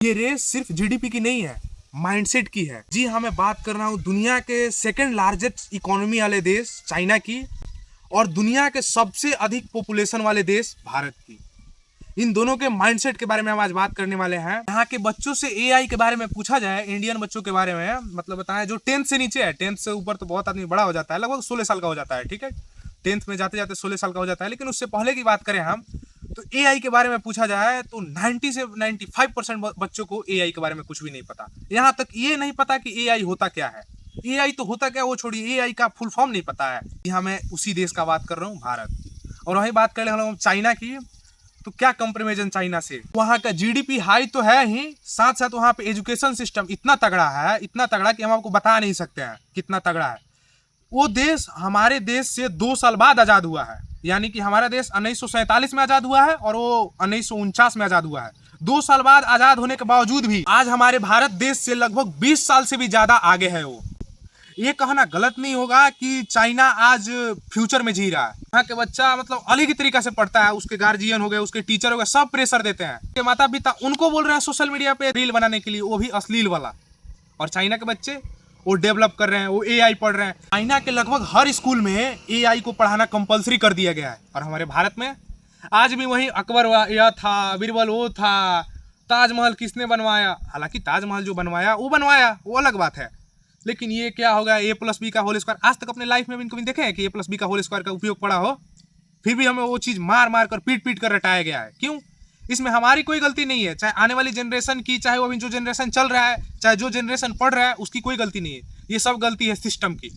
ये रेस सिर्फ जीडीपी की नहीं है, माइंडसेट की है। जी हाँ, मैं बात कर रहा हूँ दुनिया के सेकंड लार्जेस्ट इकोनॉमी वाले देश चाइना की और दुनिया के सबसे अधिक पॉपुलेशन वाले देश भारत की। इन दोनों के माइंडसेट के बारे में हम आज बात करने वाले हैं। यहाँ के बच्चों से एआई के बारे में पूछा जाए, इंडियन बच्चों के बारे में मतलब बताएं, जो 10th से नीचे है। 10th से ऊपर तो बहुत आदमी बड़ा हो जाता है, लगभग 16 साल का हो जाता है, ठीक है। 10th में जाते जाते 16 साल का हो जाता है, लेकिन उससे पहले की बात करें हम तो एआई के बारे में पूछा जाए तो 90 से 95% बच्चों को एआई के बारे में कुछ भी नहीं पता। यहाँ तक ये नहीं पता कि एआई होता क्या है। एआई तो होता क्या वो छोड़िए, एआई का फुल फॉर्म नहीं पता है। यहाँ मैं उसी देश का बात कर रहा हूँ, भारत। और वही बात कर रहे हम चाइना की, तो क्या कंपेरिजन चाइना से। वहाँ का जीडीपी हाई तो है ही, साथ साथ वहाँ पे एजुकेशन सिस्टम इतना तगड़ा है, इतना तगड़ा कि हम आपको बता नहीं सकते हैं कितना तगड़ा है। वो देश हमारे देश से 2 साल बाद आज़ाद हुआ है, यानी कि हमारा देश 1947 में आज़ाद हुआ है और वो 1949 में आज़ाद हुआ है। 2 साल बाद आज़ाद होने के बावजूद भी आज हमारे भारत देश से लगभग 20 साल से भी ज़्यादा आगे है वो। ये कहना गलत नहीं होगा कि चाइना आज फ्यूचर में जी रहा है। यहाँ के बच्चा मतलब अलग ही तरीका से पढ़ता है, उसके गार्जियन हो गए, उसके टीचर हो गए, सब प्रेशर देते हैं। उसके माता पिता उनको बोल रहे हैं सोशल मीडिया पे रील बनाने के लिए, वो भी अश्लील वाला। और चाइना के बच्चे वो डेवलप कर रहे हैं, वो एआई पढ़ रहे हैं। चाइना के लगभग हर स्कूल में एआई को पढ़ाना कंपलसरी कर दिया गया है। और हमारे भारत में आज भी वही अकबर यह था, बीरबल वो था, ताजमहल किसने बनवाया। हालांकि ताजमहल जो बनवाया वो अलग बात है, लेकिन ये क्या होगा, a+b का होल स्क्वायर। आज तक अपने लाइफ में भी कभी देखे हैं कि a+b का होल स्क्वायर का उपयोग पड़ा हो? फिर भी हमें वो चीज़ मार मार कर पीट कर रटाया गया है। क्यों? इसमें हमारी कोई गलती नहीं है, चाहे आने वाली जनरेशन की, चाहे वो अभी जो जनरेशन चल रहा है, चाहे जो जनरेशन पढ़ रहा है, उसकी कोई गलती नहीं है। ये सब गलती है सिस्टम की,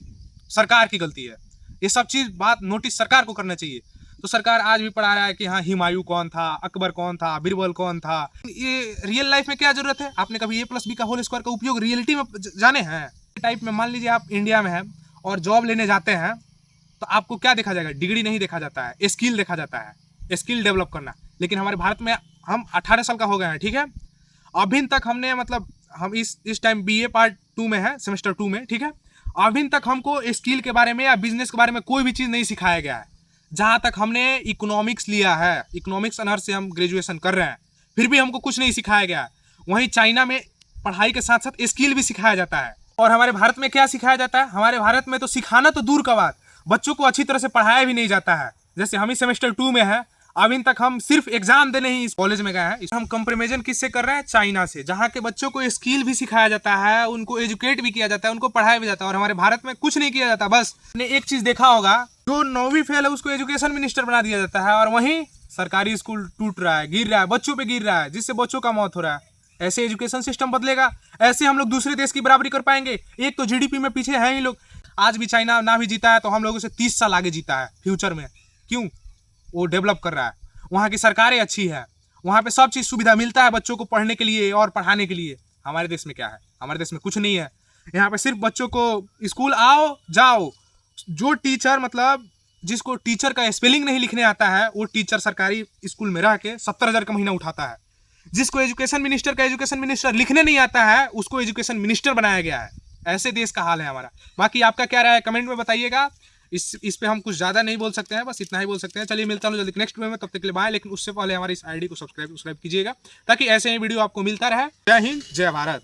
सरकार की गलती है। ये सब चीज़ बात नोटिस सरकार को करना चाहिए। तो सरकार आज भी पढ़ा रहा है कि हाँ, हुमायूं कौन था, अकबर कौन था, बीरबल कौन था। ये रियल लाइफ में क्या जरूरत है? आपने कभी a+b का होल स्क्वायर का उपयोग रियलिटी में जाने हैं? टाइप में मान लीजिए आप इंडिया में हैं और जॉब लेने जाते हैं, तो आपको क्या देखा जाएगा? डिग्री नहीं देखा जाता है, स्किल देखा जाता है, स्किल डेवलप करना। लेकिन हमारे भारत में हम 18 साल का हो गए हैं, ठीक है। अभी तक हमने मतलब हम इस टाइम बीए पार्ट 2 में है, सेमेस्टर 2 में, ठीक है। अभी तक हमको स्किल के बारे में या बिजनेस के बारे में कोई भी चीज़ नहीं सिखाया गया है। जहाँ तक हमने इकोनॉमिक्स लिया है, इकोनॉमिक्स ऑनर्स से हम ग्रेजुएशन कर रहे हैं, फिर भी हमको कुछ नहीं सिखाया गया है। वहीं चाइना में पढ़ाई के साथ साथ स्किल भी सिखाया जाता है। और हमारे भारत में क्या सिखाया जाता है? हमारे भारत में तो सिखाना तो दूर का बात, बच्चों को अच्छी तरह से पढ़ाया भी नहीं जाता है। जैसे हम ही सेमेस्टर 2 में है, अभी तक हम सिर्फ एग्जाम देने ही इस कॉलेज में गए हैं। हम कंपेरिजन किससे कर रहे हैं? चाइना से, जहाँ के बच्चों को स्किल भी सिखाया जाता है, उनको एजुकेट भी किया जाता है, उनको पढ़ाया भी जाता है। और हमारे भारत में कुछ नहीं किया जाता। बस ने एक चीज देखा होगा, जो 9वीं फेल है उसको एजुकेशन मिनिस्टर बना दिया जाता है, और वहीं सरकारी स्कूल टूट रहा है, गिर रहा है, बच्चों पे गिर रहा है, जिससे बच्चों का मौत हो रहा है। ऐसे एजुकेशन सिस्टम बदलेगा, ऐसे हम लोग दूसरे देश की बराबरी कर पाएंगे? एक तो जीडीपी में पीछे हैं ही लोग। आज भी चाइना ना भी जीता है तो हम लोगों से 30 साल आगे जीता है फ्यूचर में। क्यों? वो डेवलप कर रहा है, वहाँ की सरकारें अच्छी है, वहाँ पे सब चीज़ सुविधा मिलता है बच्चों को पढ़ने के लिए और पढ़ाने के लिए। हमारे देश में क्या है? हमारे देश में कुछ नहीं है। यहाँ पे सिर्फ बच्चों को स्कूल आओ जाओ, जो टीचर मतलब जिसको टीचर का स्पेलिंग नहीं लिखने आता है, वो टीचर सरकारी स्कूल में रह के 70,000 का महीना उठाता है। जिसको एजुकेशन मिनिस्टर का एजुकेशन मिनिस्टर लिखने नहीं आता है, उसको एजुकेशन मिनिस्टर बनाया गया है। ऐसे देश का हाल है हमारा। बाकी आपका क्या राय है कमेंट में बताइएगा। इस पे हम कुछ ज़्यादा नहीं बोल सकते हैं, बस इतना ही बोल सकते हैं। चलिए मिलता हूँ जल्दी नेक्स्ट वीडियो में, तब तक के लिए बाय। लेकिन उससे पहले हमारी इस आईडी को सब्सक्राइब कीजिएगा, ताकि ऐसे ही वीडियो आपको मिलता रहे। जय हिंद, जय भारत।